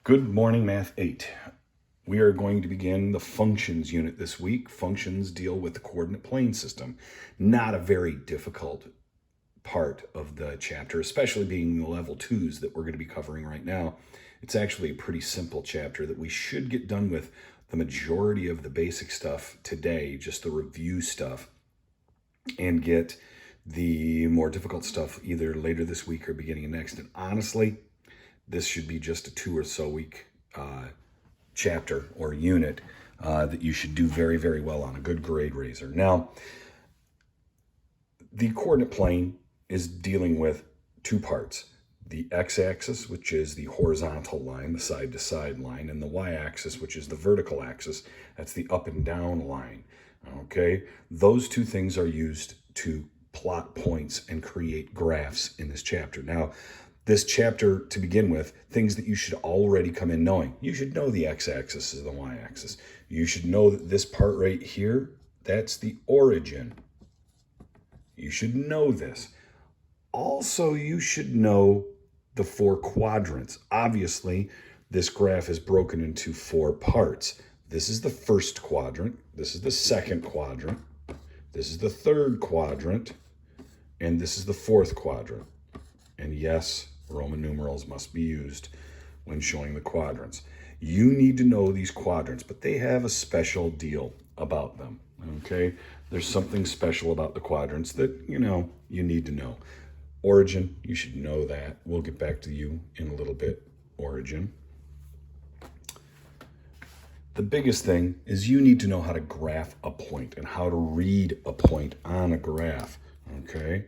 Good morning, Math 8. We are going to begin the functions unit this week. Functions deal with the coordinate plane system. Not a very difficult part of the chapter, especially being the level 2s that we're going to be covering right now. It's actually a pretty simple chapter that we should get done with the majority of the basic stuff today, just the review stuff, and get the more difficult stuff either later this week or beginning of next. And honestly, this should be just a 2 or so week chapter or unit that you should do very, very well on, a good grade raiser. Now, the coordinate plane is dealing with two parts. The x-axis, which is the horizontal line, the side-to-side line, and the y-axis, which is the vertical axis. That's the up and down line, okay? Those two things are used to plot points and create graphs in this chapter. Now, this chapter, to begin with, things that you should already come in knowing. You should know the x-axis is the y-axis. You should know that this part right here, that's the origin. You should know this. Also, you should know the 4 quadrants. Obviously, this graph is broken into 4 parts. This is the first quadrant. This is the second quadrant. This is the third quadrant. And this is the fourth quadrant. And yes, Roman numerals must be used when showing the quadrants. You need to know these quadrants, but they have a special deal about them, okay? There's something special about the quadrants that, you need to know. Origin, you should know that. We'll get back to you in a little bit, origin. The biggest thing is you need to know how to graph a point and how to read a point on a graph, okay?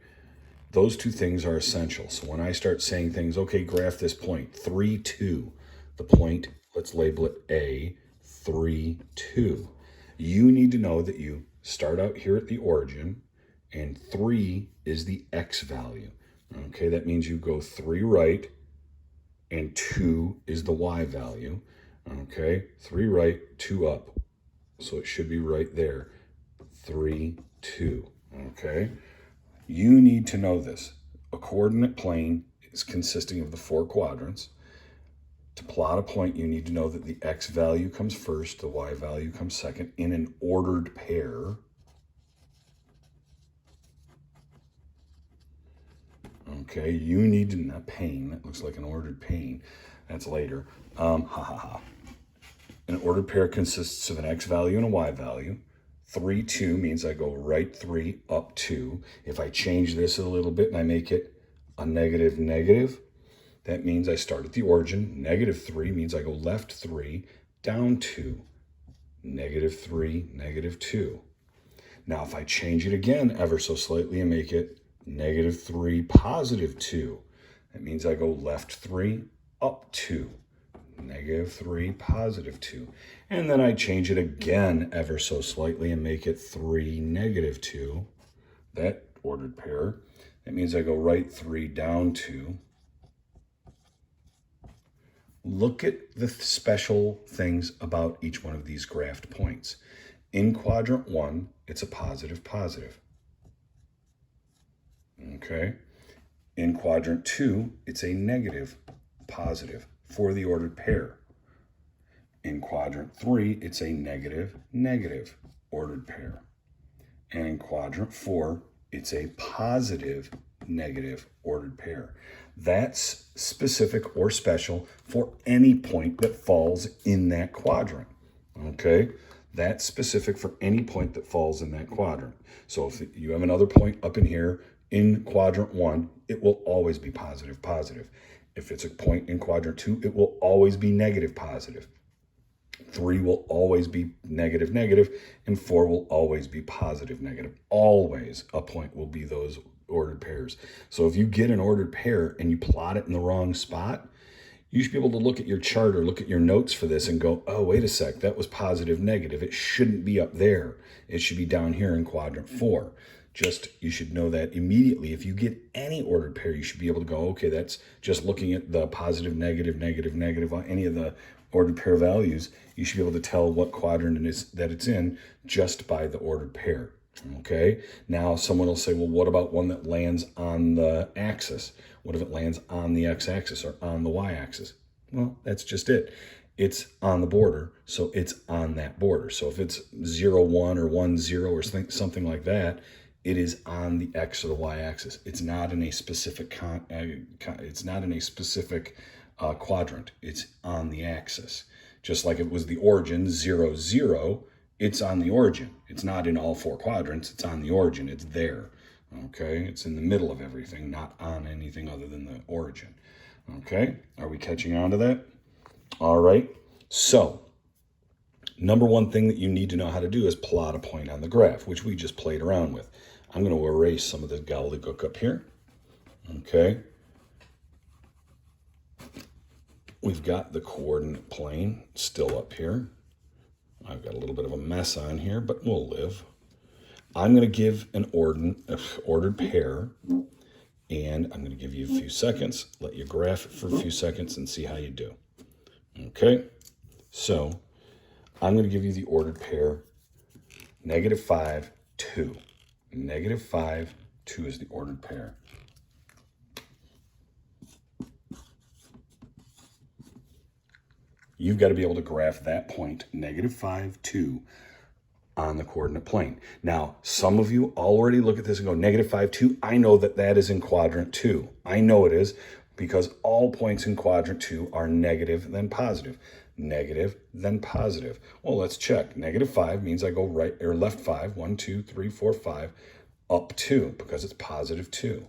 Those two things are essential. So when I start saying things, okay, graph this point, 3, 2. The point, let's label it A, 3, 2. You need to know that you start out here at the origin, and 3 is the x value. Okay, that means you go 3 right, and 2 is the y value. Okay, 3 right, 2 up. So it should be right there, 3, 2. Okay. You need to know this. A coordinate plane is consisting of the 4 quadrants. To plot a point, you need to know that the x value comes first, the y value comes second, in an ordered pair. Okay, you need to, not pane, that looks like an ordered pane. That's later. An ordered pair consists of an x value and a y value. 3, 2 means I go right 3, up 2. If I change this a little bit and I make it a negative, negative, that means I start at the origin. Negative 3 means I go left 3, down 2. Negative 3, negative 2. Now, if I change it again ever so slightly and make it negative 3, positive 2, that means I go left 3, up 2. Negative 3, positive 2. And then I change it again ever so slightly and make it 3, negative 2. That ordered pair. That means I go right 3, down 2. Look at the special things about each one of these graphed points. In quadrant 1, it's a positive, positive. Okay. In quadrant 2, it's a negative, positive for the ordered pair. In quadrant 3, it's a negative, negative ordered pair. And in quadrant 4, it's a positive, negative ordered pair. That's specific or special for any point that falls in that quadrant, okay? That's specific for any point that falls in that quadrant. So if you have another point up in here in quadrant 1, it will always be positive, positive. If it's a point in quadrant 2, it will always be negative, positive. 3 will always be negative, negative, and 4 will always be positive, negative. Always a point will be those ordered pairs. So if you get an ordered pair and you plot it in the wrong spot, you should be able to look at your chart or look at your notes for this and go, oh, wait a sec, that was positive, negative. It shouldn't be up there. It should be down here in quadrant 4. You should know that immediately. If you get any ordered pair, you should be able to go, okay, that's just looking at the positive, negative, negative, negative, any of the ordered pair values. You should be able to tell what quadrant it is that it's in just by the ordered pair. Okay, now someone will say, well, what about one that lands on the axis? What if it lands on the x-axis or on the y-axis? Well, that's just it. It's on the border, so it's on that border. So if it's 0, 1 or 1, 0 or something like that, it is on the X or the Y axis. It's not in a specific quadrant. It's on the axis. Just like it was the origin 0, 0, it's on the origin. It's not in all 4 quadrants. It's on the origin. It's there. Okay, it's in the middle of everything, not on anything other than the origin. Okay, are we catching on to that? All right, so number one thing that you need to know how to do is plot a point on the graph, which we just played around with. I'm going to erase some of the gobbledygook up here. Okay, we've got the coordinate plane still up here. I've got a little bit of a mess on here, but we'll live. I'm going to give an ordered pair, and I'm going to give you a few seconds, let you graph it for a few seconds and see how you do. Okay, so I'm going to give you the ordered pair, -5, 2. -5, 2 is the ordered pair. You've got to be able to graph that point, -5, 2, on the coordinate plane. Now, some of you already look at this and go, -5, 2, I know that that is in quadrant 2. I know it is because all points in quadrant 2 are negative, then positive. Negative, then positive. Well, let's check. -5 means I go right or left 5, 1, 2, 3, 4, 5, up 2 because it's positive 2.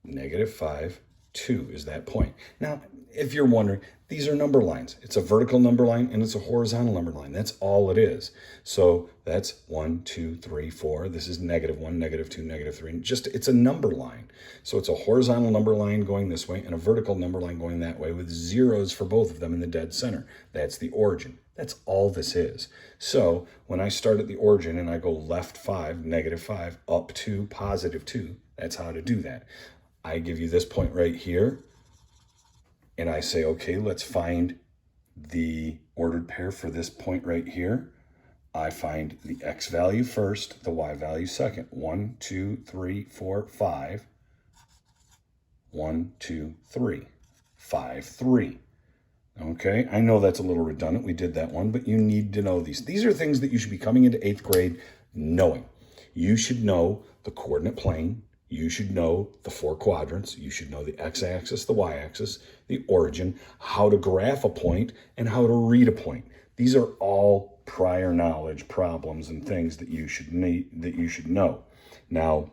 -5, 2 is that point. Now, if you're wondering, these are number lines. It's a vertical number line and it's a horizontal number line. That's all it is. So that's 1, 2, 3, 4. This is -1, -2, -3. Just it's a number line. So it's a horizontal number line going this way and a vertical number line going that way with zeros for both of them in the dead center. That's the origin. That's all this is. So when I start at the origin and I go left 5, -5, up 2, positive 2, that's how to do that. I give you this point right here, and I say, okay, let's find the ordered pair for this point right here. I find the X value first, the Y value second. 1, 2, 3, 4, 5. 1, 2, 3. 5, 3. Okay, I know that's a little redundant. We did that one, but you need to know these. These are things that you should be coming into 8th grade knowing. You should know the coordinate plane. You should know the 4 quadrants. You should know the x-axis, the y-axis, the origin, how to graph a point, and how to read a point. These are all prior knowledge problems and things that you should know. Now,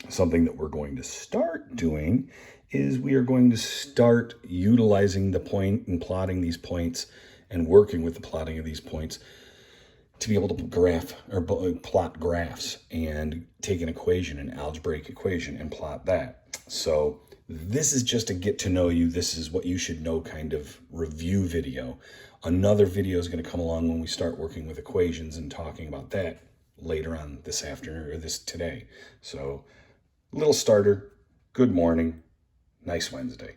something that we're going to start doing is we are going to start utilizing the point and plotting these points and working with the plotting of these points to be able to graph or plot graphs and take an equation, an algebraic equation, and plot that. So this is just a get to know you. This is what you should know kind of review video. Another video is going to come along when we start working with equations and talking about that later on this afternoon or today. So little starter, good morning, nice Wednesday.